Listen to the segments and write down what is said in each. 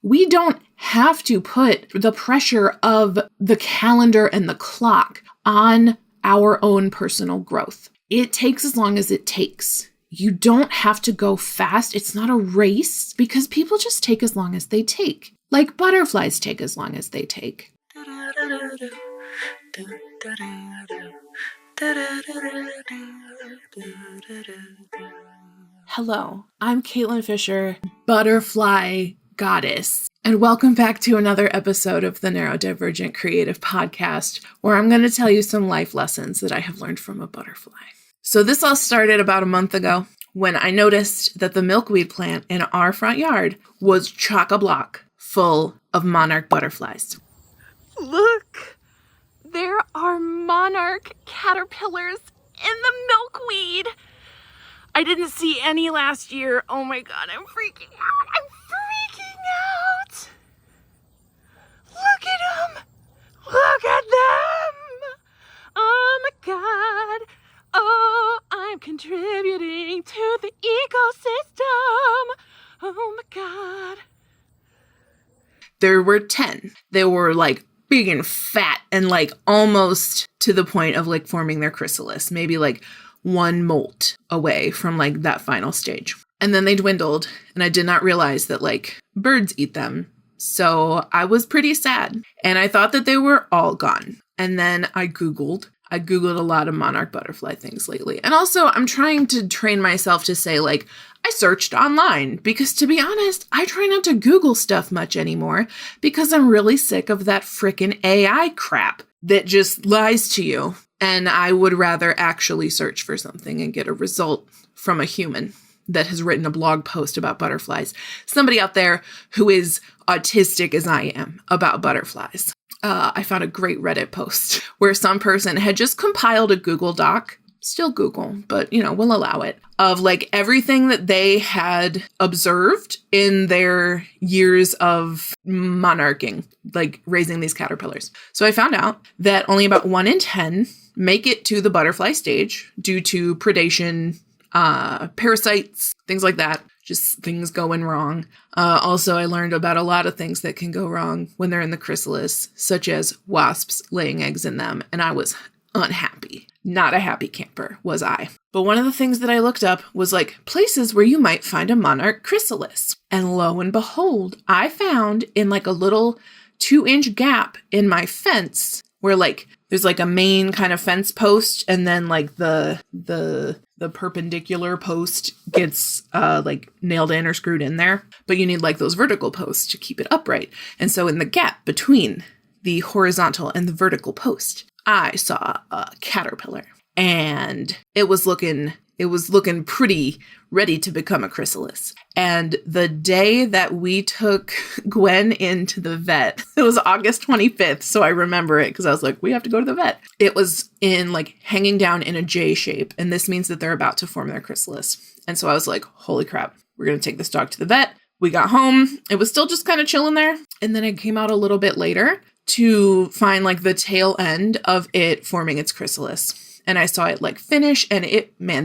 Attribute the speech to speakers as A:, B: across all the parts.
A: We don't have to put the pressure of the calendar and the clock on our own personal growth. It takes as long as it takes. You don't have to go fast. It's not a race because people just take as long as they take. Like butterflies take as long as they take. Hello, I'm Caitlin Fisher, butterfly goddess, and welcome back to another episode of the Neurodivergent Creative Podcast, where I'm going to tell you some life lessons that I have learned from a butterfly. So this all started about a month ago when I noticed that the milkweed plant in our front yard was chock-a-block full of monarch butterflies. Look! There are monarch caterpillars in the milkweed! I didn't see any last year. Oh my god, I'm freaking out! I'm freaking out! Look at them! Look at them! Oh my god! Oh, I'm contributing to the ecosystem! Oh my god. There were 10. They were like big and fat and like almost to the point of like forming their chrysalis. Maybe like one molt away from like that final stage. And then they dwindled and I did not realize that like birds eat them. So I was pretty sad and I thought that they were all gone. And then I Googled a lot of monarch butterfly things lately. And also I'm trying to train myself to say like, I searched online because to be honest, I try not to Google stuff much anymore because I'm really sick of that frickin' AI crap that just lies to you. And I would rather actually search for something and get a result from a human that has written a blog post about butterflies. Somebody out there who is autistic as I am about butterflies. I found a great Reddit post where some person had just compiled a Google Doc, still Google, but we'll allow it, of like everything that they had observed in their years of monarching, like raising these caterpillars. So I found out that only about 1 in 10 make it to the butterfly stage due to predation, parasites, things like that. Just things going wrong. Also, I learned about a lot of things that can go wrong when they're in the chrysalis, such as wasps laying eggs in them. And I was unhappy. Not a happy camper, was I. But one of the things that I looked up was like places where you might find a monarch chrysalis. And lo and behold, I found in like a little 2-inch gap in my fence where like there's like a main kind of fence post and then like the perpendicular post gets like nailed in or screwed in there. But you need like those vertical posts to keep it upright. And so in the gap between the horizontal and the vertical post, I saw a caterpillar and it was looking pretty ready to become a chrysalis. And the day that we took Gwen into the vet, it was August 25th. So I remember it because I was like, we have to go to the vet. It was in like hanging down in a J shape. And this means that they're about to form their chrysalis. And so I was like, holy crap, we're going to take this dog to the vet. We got home. It was still just kind of chilling there. And then it came out a little bit later to find like the tail end of it forming its chrysalis. And I saw it like finish and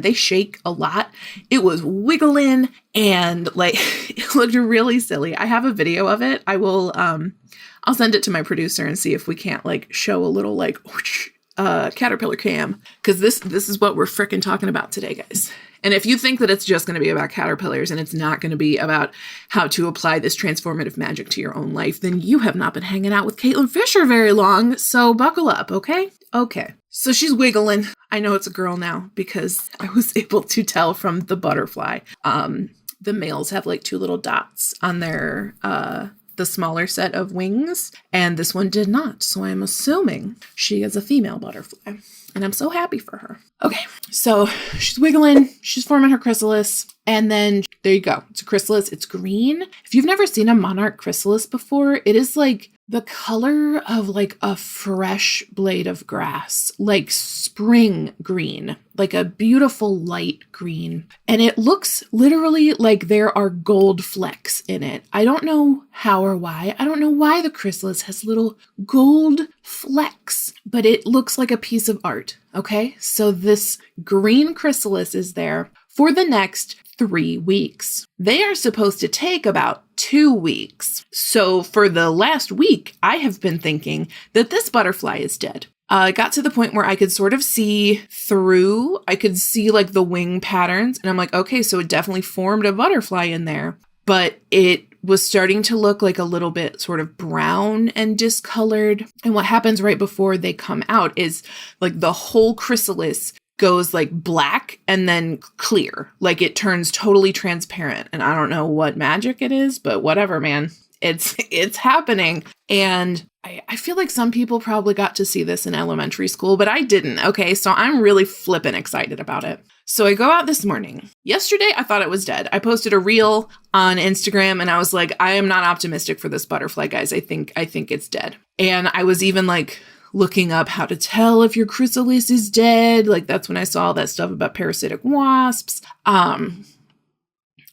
A: they shake a lot. It was wiggling and like, it looked really silly. I have a video of it. I will, I'll send it to my producer and see if we can't like show a little like, caterpillar cam. Cause this is what we're frickin' talking about today, guys. And if you think that it's just going to be about caterpillars and it's not going to be about how to apply this transformative magic to your own life, then you have not been hanging out with Caitlin Fisher very long. So buckle up, okay? Okay. So she's wiggling. I know it's a girl now because I was able to tell from the butterfly. The males have like 2 little dots on their, the smaller set of wings, and this one did not. So I'm assuming she is a female butterfly. And I'm so happy for her. Okay, so she's wiggling, she's forming her chrysalis, and then there you go. It's a chrysalis, it's green. If you've never seen a monarch chrysalis before, it is like the color of like a fresh blade of grass, like spring green, like a beautiful light green. And it looks literally like there are gold flecks in it. I don't know how or why. I don't know why the chrysalis has little gold flecks, but it looks like a piece of art. Okay, so this green chrysalis is there for the next 3 weeks. They are supposed to take about 2 weeks. So for the last week, I have been thinking that this butterfly is dead. It got to the point where I could sort of see through. I could see like the wing patterns. And I'm like, okay, so it definitely formed a butterfly in there. But it was starting to look like a little bit sort of brown and discolored. And what happens right before they come out is like the whole chrysalis goes like black and then clear. Like it turns totally transparent. And I don't know what magic it is, but whatever, man. It's happening. And I feel like some people probably got to see this in elementary school, but I didn't. Okay, so I'm really flippin' excited about it. So I go out this morning. Yesterday, I thought it was dead. I posted a reel on Instagram and I was like, I am not optimistic for this butterfly, guys. I think it's dead. And I was even like looking up how to tell if your chrysalis is dead. Like that's when I saw all that stuff about parasitic wasps.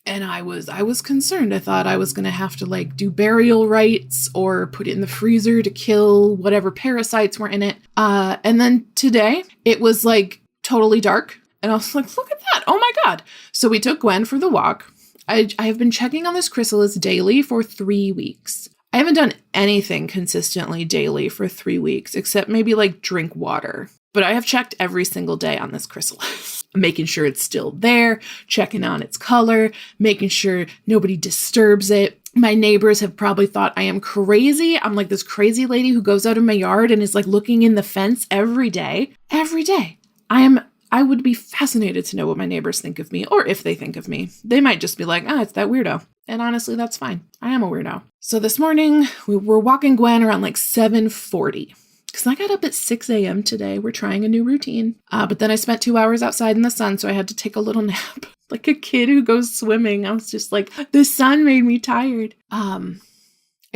A: And I was concerned. I thought I was going to have to like do burial rites or put it in the freezer to kill whatever parasites were in it. And then today it was like totally dark. And I was like, look at that. Oh my God. So we took Gwen for the walk. I have been checking on this chrysalis daily for 3 weeks. I haven't done anything consistently daily for 3 weeks, except maybe like drink water. But I have checked every single day on this chrysalis, making sure it's still there, checking on its color, making sure nobody disturbs it. My neighbors have probably thought I am crazy. I'm like this crazy lady who goes out in my yard and is like looking in the fence every day. Every day. I would be fascinated to know what my neighbors think of me, or if they think of me. They might just be like, it's that weirdo. And honestly, that's fine. I am a weirdo. So this morning, we were walking Gwen around like 7:40. Because I got up at 6 a.m. today. We're trying a new routine. But then I spent 2 hours outside in the sun, so I had to take a little nap. Like a kid who goes swimming. I was just like, the sun made me tired. I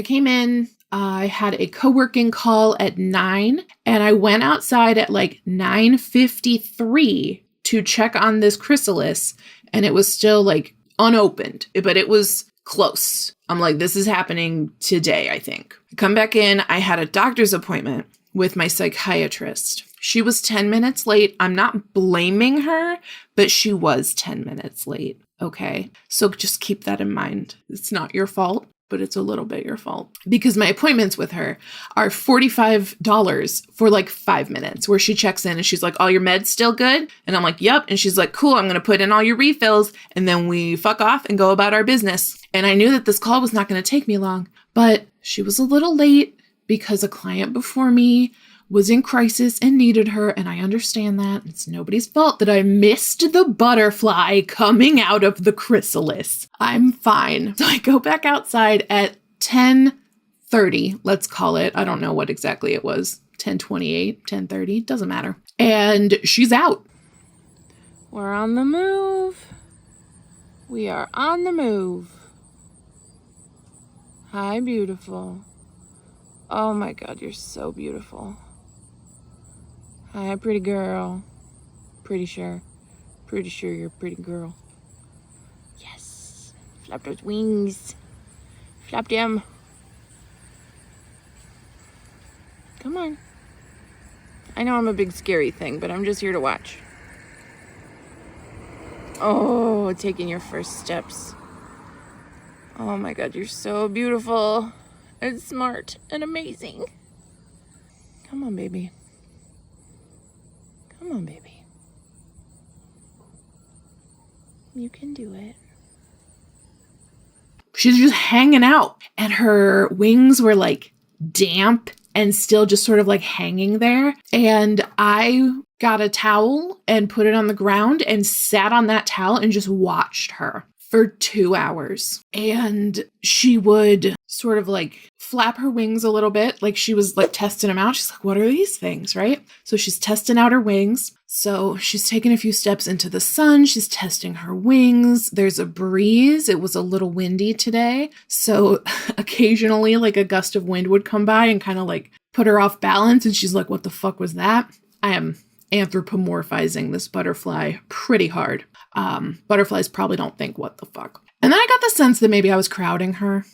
A: came in. I had a co-working call at 9, and I went outside at like 9:53 to check on this chrysalis, and it was still like unopened, but it was close. I'm like, this is happening today, I think. I come back in. I had a doctor's appointment with my psychiatrist. She was 10 minutes late. I'm not blaming her, but she was 10 minutes late. Okay. So just keep that in mind. It's not your fault, but it's a little bit your fault because my appointments with her are $45 for like 5 minutes where she checks in and she's like, all your meds still good? And I'm like, yep. And she's like, cool, I'm going to put in all your refills. And then we fuck off and go about our business. And I knew that this call was not going to take me long, but she was a little late because a client before me was in crisis and needed her. And I understand that. It's nobody's fault that I missed the butterfly coming out of the chrysalis. I'm fine. So I go back outside at 10:30, let's call it. I don't know what exactly it was. 10:28, 10:30, doesn't matter. And she's out. We're on the move. We are on the move. Hi, beautiful. Oh my God, you're so beautiful. Hi, pretty girl. Pretty sure you're a pretty girl. Yes. Flap those wings. Flap them. Come on. I know I'm a big scary thing, but I'm just here to watch. Oh, taking your first steps. Oh my God, you're so beautiful and smart and amazing. Come on, baby. Come on, baby. You can do it. She's just hanging out and her wings were like damp and still just sort of like hanging there. And I got a towel and put it on the ground and sat on that towel and just watched her for 2 hours. And she would sort of like flap her wings a little bit. Like she was like testing them out. She's like, what are these things? Right? So she's testing out her wings. So she's taking a few steps into the sun. She's testing her wings. There's a breeze. It was a little windy today. So occasionally like a gust of wind would come by and kind of like put her off balance. And she's like, what the fuck was that? I am anthropomorphizing this butterfly pretty hard. Butterflies probably don't think what the fuck. And then I got the sense that maybe I was crowding her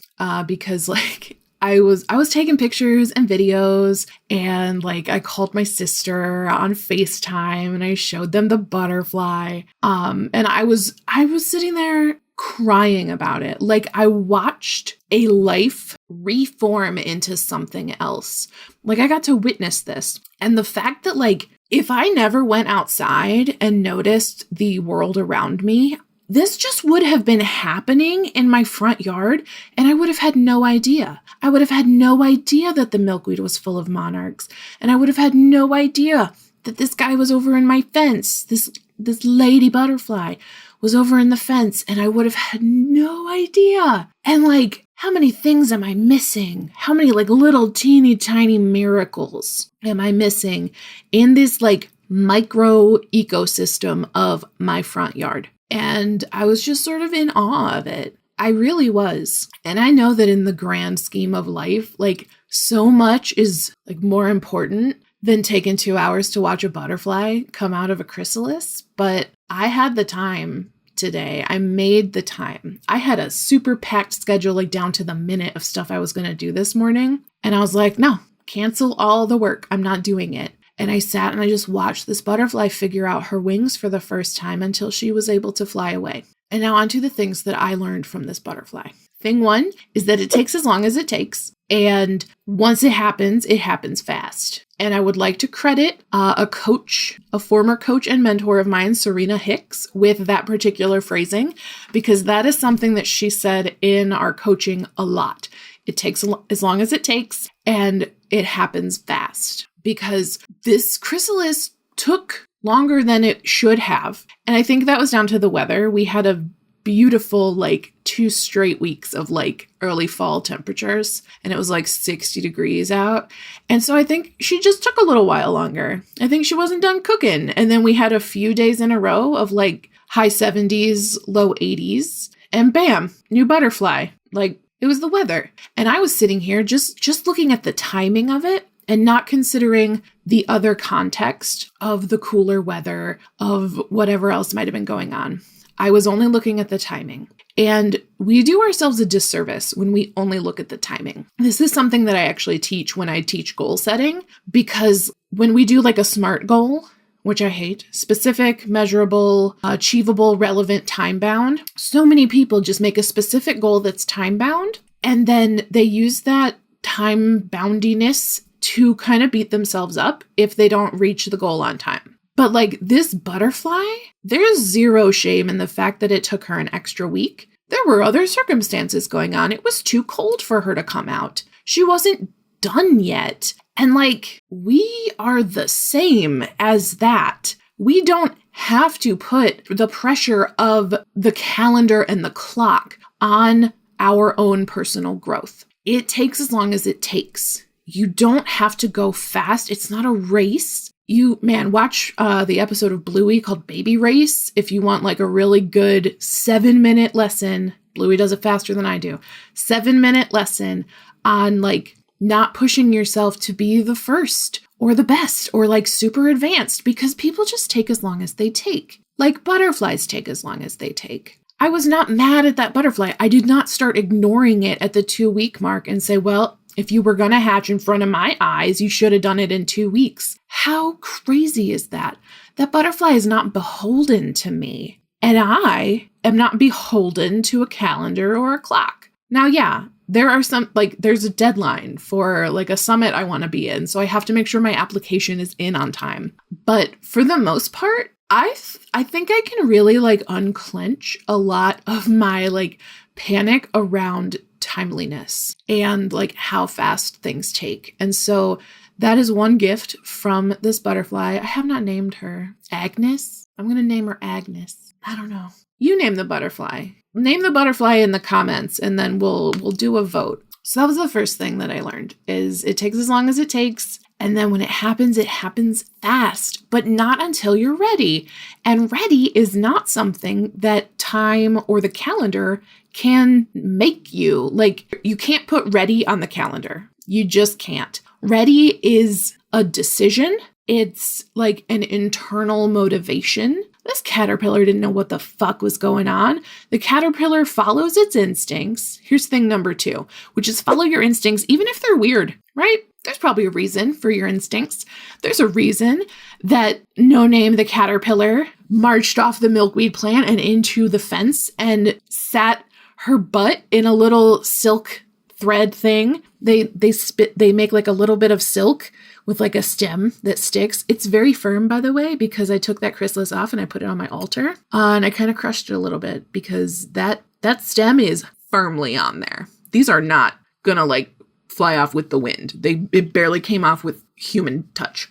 A: because like I was taking pictures and videos and like I called my sister on FaceTime and I showed them the butterfly. And I was sitting there crying about it. Like I watched a life reform into something else. Like I got to witness this. And the fact that like, if I never went outside and noticed the world around me, this just would have been happening in my front yard and I would have had no idea. I would have had no idea that the milkweed was full of monarchs. And I would have had no idea that this guy was over in my fence. This lady butterfly was over in the fence and I would have had no idea. And like, how many things am I missing? How many like little teeny tiny miracles am I missing in this like micro ecosystem of my front yard? And I was just sort of in awe of it. I really was. And I know that in the grand scheme of life, like so much is like more important than taking 2 hours to watch a butterfly come out of a chrysalis. But I had the time today. I made the time. I had a super packed schedule, like down to the minute of stuff I was going to do this morning. And I was like, no, cancel all the work. I'm not doing it. And I sat and I just watched this butterfly figure out her wings for the first time until she was able to fly away. And now on to the things that I learned from this butterfly. Thing one is that it takes as long as it takes. And once it happens fast. And I would like to credit a former coach and mentor of mine, Serena Hicks, with that particular phrasing, because that is something that she said in our coaching a lot. It takes as long as it takes, and it happens fast. Because this chrysalis took longer than it should have. And I think that was down to the weather. We had a beautiful, like 2 straight weeks of like early fall temperatures. And it was like 60 degrees out. And so I think she just took a little while longer. I think she wasn't done cooking. And then we had a few days in a row of like high 70s, low 80s. And bam, new butterfly. Like it was the weather. And I was sitting here just looking at the timing of it. And not considering the other context of the cooler weather, of whatever else might have been going on. I was only looking at the timing. And we do ourselves a disservice when we only look at the timing. This is something that I actually teach when I teach goal setting, because when we do like a SMART goal, which I hate, specific, measurable, achievable, relevant, time-bound, so many people just make a specific goal that's time-bound, and then they use that time-boundiness to kind of beat themselves up if they don't reach the goal on time. But like this butterfly, there's zero shame in the fact that it took her an extra week. There were other circumstances going on. It was too cold for her to come out. She wasn't done yet. And like, we are the same as that. We don't have to put the pressure of the calendar and the clock on our own personal growth. It takes as long as it takes. You don't have to go fast. It's not a race. Watch the episode of Bluey called Baby Race. If you want like a really good 7-minute lesson, Bluey does it faster than I do. 7-minute lesson on like not pushing yourself to be the first or the best or like super advanced, because people just take as long as they take. Like butterflies take as long as they take. I was not mad at that butterfly. I did not start ignoring it at the 2-week mark and say, well, if you were going to hatch in front of my eyes, you should have done it in 2 weeks. How crazy is that? That butterfly is not beholden to me. And I am not beholden to a calendar or a clock. Now, yeah, there are there's a deadline for like a summit I want to be in. So I have to make sure my application is in on time. But for the most part, I think I can really like unclench a lot of my like panic around timeliness and like how fast things take. And so that is one gift from this butterfly. I have not named her. Agnes? I'm going to name her Agnes. I don't know. You name the butterfly. Name the butterfly in the comments and then we'll do a vote. So that was the first thing that I learned is it takes as long as it takes. And then when it happens fast, but not until you're ready. And ready is not something that time or the calendar can make you. Like, you can't put ready on the calendar. You just can't. Ready is a decision. It's like an internal motivation. This caterpillar didn't know what the fuck was going on. The caterpillar follows its instincts. Here's thing number 2, which is follow your instincts, even if they're weird, right? There's probably a reason for your instincts. There's a reason that No Name the caterpillar marched off the milkweed plant and into the fence and sat her butt in a little silk thread thing. They make like a little bit of silk with like a stem that sticks. It's very firm, by the way, because I took that chrysalis off and I put it on my altar. And I kind of crushed it a little bit because that stem is firmly on there. These are not gonna like fly off with the wind. It barely came off with human touch.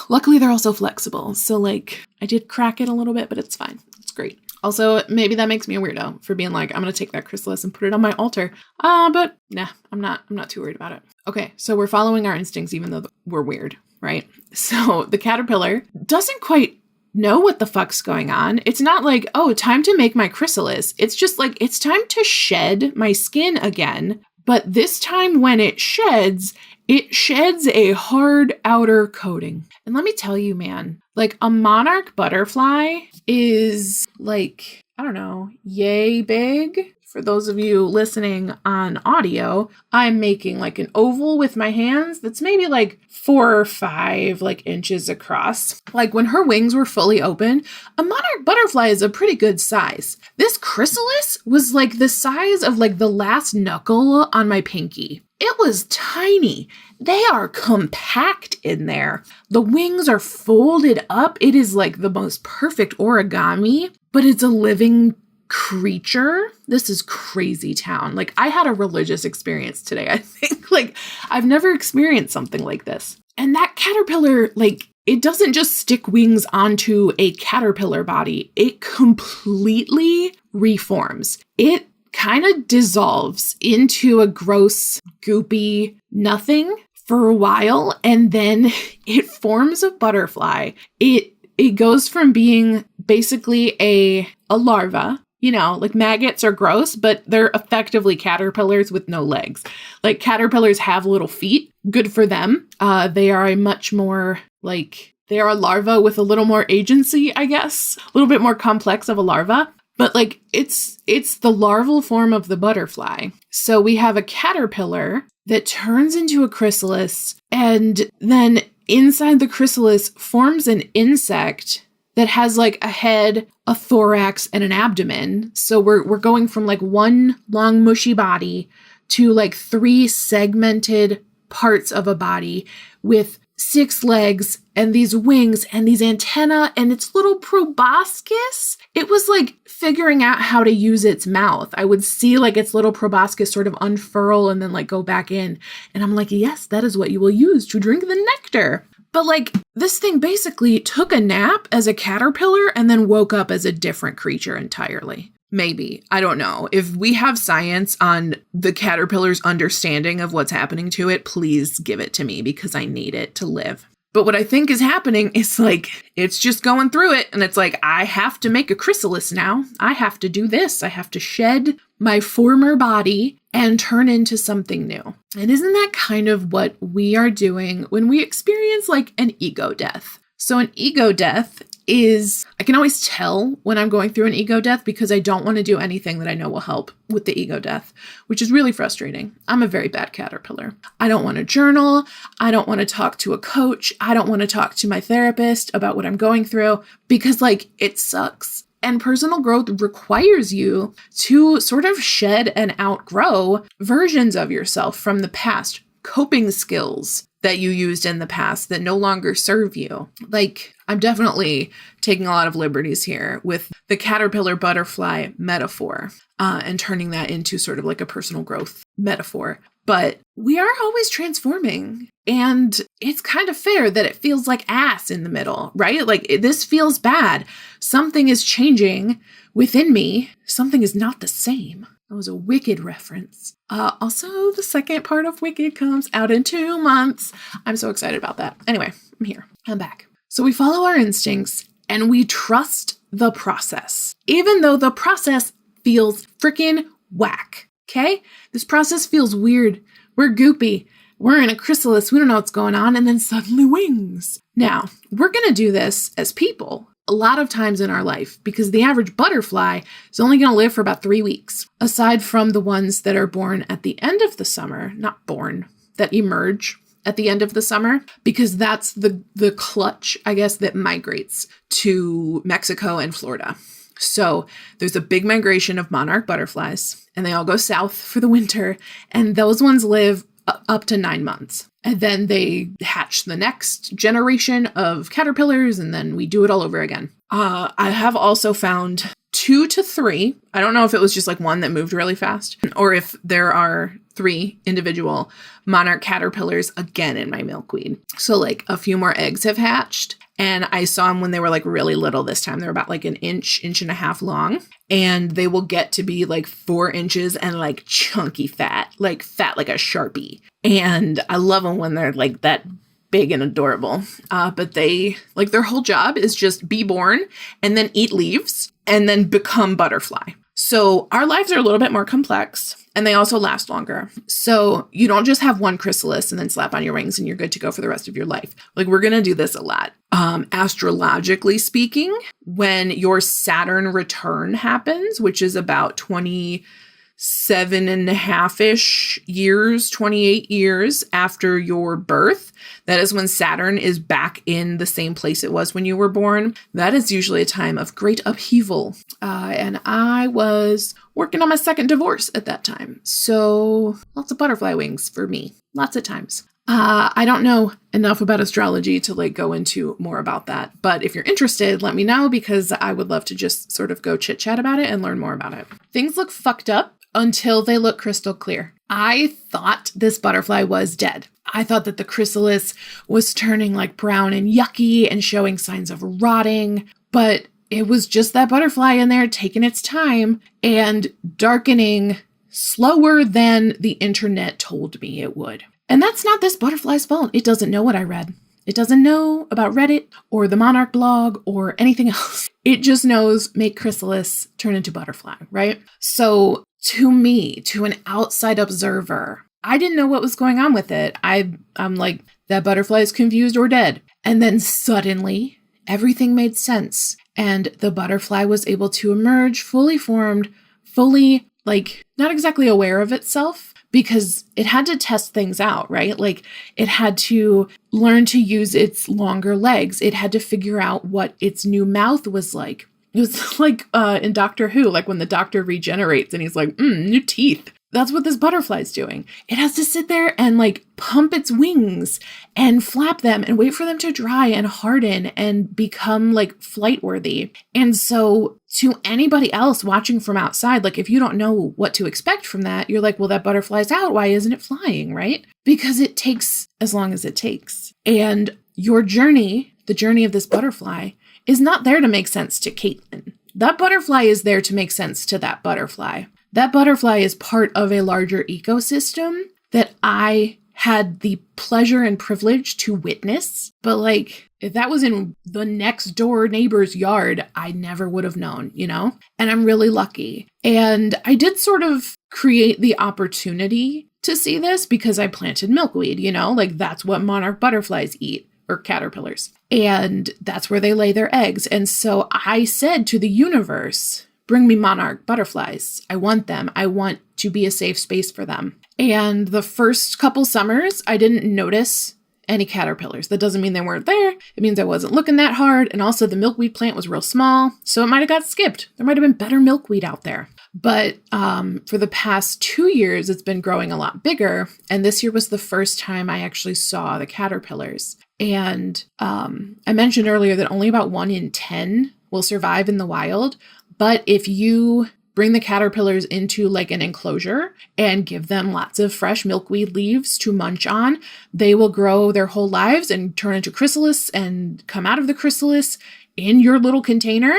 A: Luckily, they're also flexible. So like I did crack it a little bit, but it's fine. It's great. Also, maybe that makes me a weirdo for being like, I'm going to take that chrysalis and put it on my altar. But nah, I'm not too worried about it. Okay. So we're following our instincts, even though we're weird, right? So the caterpillar doesn't quite know what the fuck's going on. It's not like, oh, time to make my chrysalis. It's just like, it's time to shed my skin again. But this time when it sheds a hard outer coating. And let me tell you, man, like a monarch butterfly is like, I don't know, yay big. For those of you listening on audio, I'm making like an oval with my hands that's maybe like 4 or 5 like inches across. Like when her wings were fully open, a monarch butterfly is a pretty good size. This chrysalis was like the size of like the last knuckle on my pinky. It was tiny. They are compact in there. The wings are folded up. It is like the most perfect origami, but it's a living creature. This is crazy town. Like I had a religious experience today. I think like I've never experienced something like this. And that caterpillar, like it doesn't just stick wings onto a caterpillar body. It completely reforms. It kind of dissolves into a gross, goopy nothing for a while. And then it forms a butterfly. It goes from being basically a larva. You know, like maggots are gross, but they're effectively caterpillars with no legs. Like caterpillars have little feet. Good for them. They are a much more like, they are a larva with a little more agency, I guess. A little bit more complex of a larva. But like, it's the larval form of the butterfly. So we have a caterpillar that turns into a chrysalis, and then inside the chrysalis forms an insect that has like a head, a thorax, and an abdomen. So we're going from like one long mushy body to like 3 segmented parts of a body with 6 legs and these wings and these antennae and its little proboscis. It was like figuring out how to use its mouth. I would see like its little proboscis sort of unfurl and then like go back in. And I'm like, yes, that is what you will use to drink the nectar. But like this thing basically took a nap as a caterpillar and then woke up as a different creature entirely. Maybe. I don't know. If we have science on the caterpillar's understanding of what's happening to it, please give it to me because I need it to live. But what I think is happening is like, it's just going through it. And it's like, I have to make a chrysalis now. I have to do this. I have to shed my former body and turn into something new. And isn't that kind of what we are doing when we experience like an ego death? So an ego death is, I can always tell when I'm going through an ego death because I don't want to do anything that I know will help with the ego death, which is really frustrating. I'm a very bad caterpillar. I don't want to journal. I don't want to talk to a coach. I don't want to talk to my therapist about what I'm going through because like it sucks. And personal growth requires you to sort of shed and outgrow versions of yourself from the past, coping skills that you used in the past that no longer serve you. Like, I'm definitely taking a lot of liberties here with the caterpillar butterfly metaphor and turning that into sort of like a personal growth metaphor. But we are always transforming. And it's kind of fair that it feels like ass in the middle, right? Like this feels bad. Something is changing within me. Something is not the same. That was a Wicked reference. Also, the second part of Wicked comes out in 2 months. I'm so excited about that. Anyway, I'm here. I'm back. So we follow our instincts and we trust the process, even though the process feels freaking whack. Okay? This process feels weird. We're goopy. We're in a chrysalis. We don't know what's going on. And then suddenly wings. Now, we're going to do this as people a lot of times in our life because the average butterfly is only going to live for about 3 weeks. Aside from the ones that are born at the end of the summer, not born, that emerge at the end of the summer, because that's the clutch, I guess, that migrates to Mexico and Florida. So there's a big migration of monarch butterflies, and they all go south for the winter, and those ones live up to 9 months. And then they hatch the next generation of caterpillars, and then we do it all over again. I have also found 2 to 3. I don't know if it was just like one that moved really fast, or if there are 3 individual monarch caterpillars again in my milkweed. So like a few more eggs have hatched. And I saw them when they were like really little this time. They were about like an inch and a half long. And they will get to be like 4 inches and like chunky fat like a Sharpie. And I love them when they're like that big and adorable. But they, like, their whole job is just be born and then eat leaves and then become butterfly. So our lives are a little bit more complex, and they also last longer. So you don't just have one chrysalis and then slap on your wings and you're good to go for the rest of your life. Like, we're going to do this a lot. Astrologically speaking, when your Saturn return happens, which is about 27.5-ish years, 28 years after your birth, that is when Saturn is back in the same place it was when you were born. That is usually a time of great upheaval. And I was working on my second divorce at that time. So lots of butterfly wings for me. Lots of times. I don't know enough about astrology to like go into more about that. But if you're interested, let me know, because I would love to just sort of go chit chat about it and learn more about it. Things look fucked up until they look crystal clear. I thought this butterfly was dead. I thought that the chrysalis was turning like brown and yucky and showing signs of rotting, but it was just that butterfly in there taking its time and darkening slower than the internet told me it would. And that's not this butterfly's fault. It doesn't know what I read. It doesn't know about Reddit or the Monarch blog or anything else. It just knows make chrysalis turn into butterfly, right? So to me, to an outside observer, I didn't know what was going on with it. I'm like, that butterfly is confused or dead. And then suddenly everything made sense. And the butterfly was able to emerge fully formed, fully like not exactly aware of itself, because it had to test things out, right? Like it had to learn to use its longer legs. It had to figure out what its new mouth was like. It was like in Doctor Who, like when the doctor regenerates and he's like, new teeth. That's what this butterfly's doing. It has to sit there and like pump its wings and flap them and wait for them to dry and harden and become like flight worthy. And so to anybody else watching from outside, like if you don't know what to expect from that, you're like, well, that butterfly's out. Why isn't it flying, right? Because it takes as long as it takes. And your journey, the journey of this butterfly, is not there to make sense to Caitlin. That butterfly is there to make sense to that butterfly. That butterfly is part of a larger ecosystem that I had the pleasure and privilege to witness. But like, if that was in the next door neighbor's yard, I never would have known, you know? And I'm really lucky. And I did sort of create the opportunity to see this because I planted milkweed, you know? Like that's what monarch butterflies eat, or caterpillars. And that's where they lay their eggs. And so I said to the universe, bring me monarch butterflies. I want them. I want to be a safe space for them. And the first couple summers, I didn't notice any caterpillars. That doesn't mean they weren't there. It means I wasn't looking that hard. And also the milkweed plant was real small, so it might have got skipped. There might have been better milkweed out there. But for the past 2 years, it's been growing a lot bigger. And this year was the first time I actually saw the caterpillars. And I mentioned earlier that only about 1 in 10 will survive in the wild. But if you bring the caterpillars into like an enclosure and give them lots of fresh milkweed leaves to munch on, they will grow their whole lives and turn into chrysalis and come out of the chrysalis in your little container.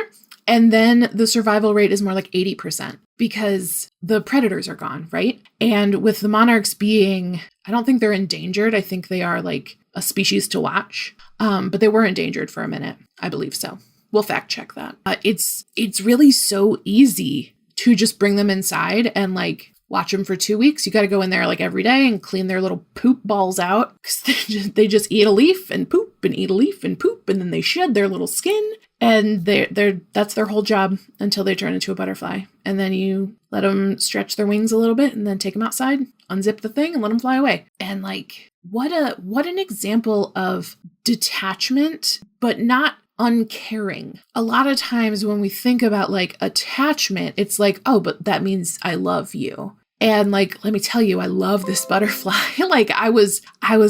A: And then the survival rate is more like 80% because the predators are gone, right? And with the monarchs being, I don't think they're endangered. I think they are like a species to watch. But they were endangered for a minute. I believe so. We'll fact check that. It's really so easy to just bring them inside and like watch them for 2 weeks. You got to go in there like every day and clean their little poop balls out because they just eat a leaf and poop and eat a leaf and poop, and then they shed their little skin, and that's their whole job until they turn into a butterfly. and then you let them stretch their wings a little bit and then take them outside, unzip the thing and let them fly away. And like, what an example of detachment, but not uncaring. A lot of times when we think about like attachment, it's like, oh, but that means I love you. And like, let me tell you, I love this butterfly. Like I was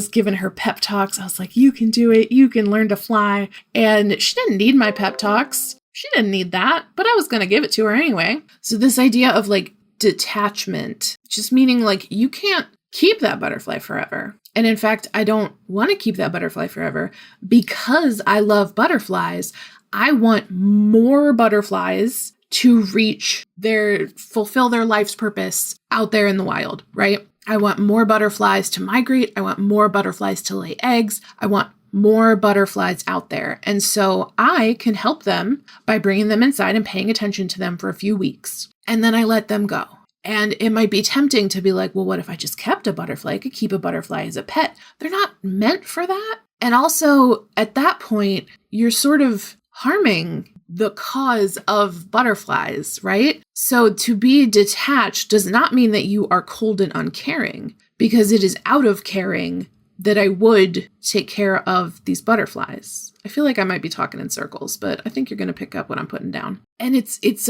A: giving her pep talks. I was like, you can do it. You can learn to fly. And she didn't need my pep talks. She didn't need that, but I was going to give it to her anyway. So this idea of like detachment, just meaning like you can't keep that butterfly forever. And in fact, I don't want to keep that butterfly forever because I love butterflies. I want more butterflies to fulfill their life's purpose out there in the wild, right? I want more butterflies to migrate. I want more butterflies to lay eggs. I want more butterflies out there. And so I can help them by bringing them inside and paying attention to them for a few weeks. And then I let them go. And it might be tempting to be like, well, what if I just kept a butterfly? I could keep a butterfly as a pet. They're not meant for that. And also at that point, you're sort of harming the cause of butterflies, right? So to be detached does not mean that you are cold and uncaring, because it is out of caring that I would take care of these butterflies. I feel like I might be talking in circles, but I think you're going to pick up what I'm putting down. And it's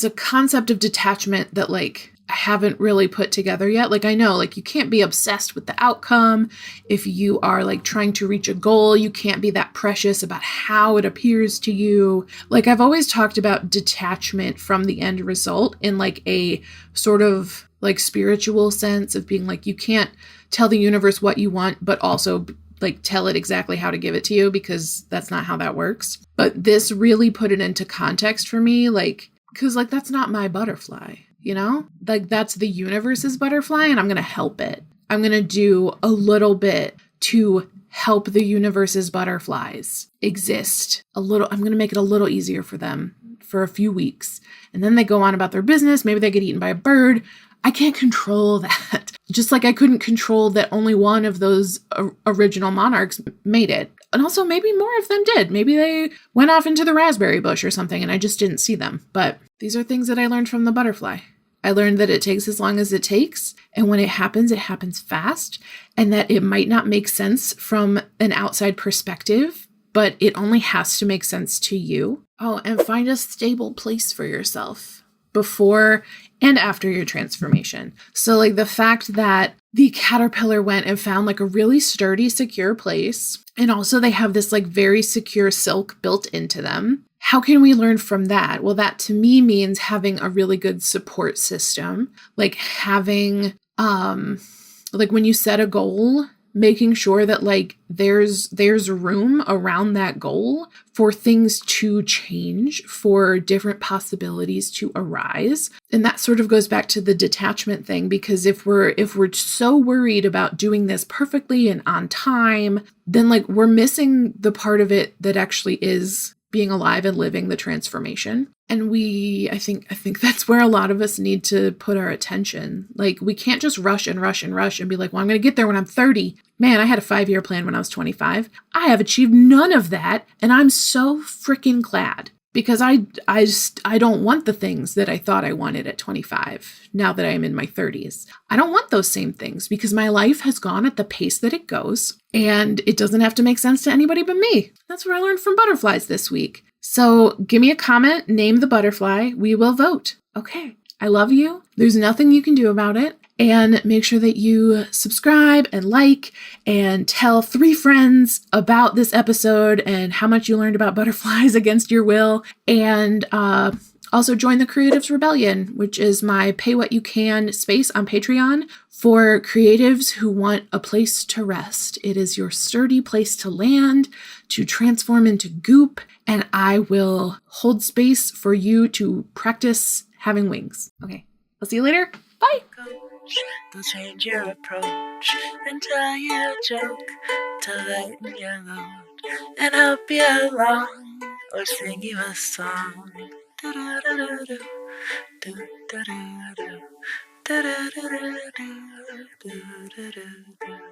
A: a concept of detachment that like I haven't really put together yet. Like I know like you can't be obsessed with the outcome. If you are like trying to reach a goal, you can't be that precious about how it appears to you. Like I've always talked about detachment from the end result in like a sort of like spiritual sense of being like, you can't tell the universe what you want, but also like tell it exactly how to give it to you, because that's not how that works. But this really put it into context for me, like, because like that's not my butterfly, you know, like that's the universe's butterfly, and I'm going to help it. I'm going to do a little bit to help the universe's butterflies exist a little. I'm going to make it a little easier for them for a few weeks. And then they go on about their business. Maybe they get eaten by a bird. I can't control that. Just like I couldn't control that only one of those original monarchs made it. And also maybe more of them did. Maybe they went off into the raspberry bush or something and I just didn't see them. But these are things that I learned from the butterfly. I learned that it takes as long as it takes. And when it happens fast. And that it might not make sense from an outside perspective, but it only has to make sense to you. Oh, and find a stable place for yourself before and after your transformation. So like the fact that the caterpillar went and found like a really sturdy, secure place. And also they have this like very secure silk built into them. How can we learn from that? Well, that to me means having a really good support system, like having, like when you set a goal, making sure that like there's room around that goal for things to change, for different possibilities to arise. And that sort of goes back to the detachment thing, because if we're so worried about doing this perfectly and on time, then like we're missing the part of it that actually is being alive and living the transformation. And I think that's where a lot of us need to put our attention. Like we can't just rush and be like, well, I'm going to get there when I'm 30. Man, I had a 5-year plan when I was 25. I have achieved none of that. And I'm so freaking glad, because I don't want the things that I thought I wanted at 25 now that I'm in my 30s. I don't want those same things because my life has gone at the pace that it goes, and it doesn't have to make sense to anybody but me. That's what I learned from butterflies this week. So give me a comment, name the butterfly, we will vote. Okay, I love you. There's nothing you can do about it. And make sure that you subscribe and like and tell 3 friends about this episode and how much you learned about butterflies against your will. And also join the Creatives Rebellion, which is my pay what you can space on Patreon for creatives who want a place to rest. It is your sturdy place to land, to transform into goop, and I will hold space for you to practice having wings. Okay, I'll see you later. Bye.
B: They'll change your approach and tell you a joke to lighten your load and help you along, or sing you a song. Do-do-do-do-do, do-do-do-do, do-do-do-do, do-do-do-do.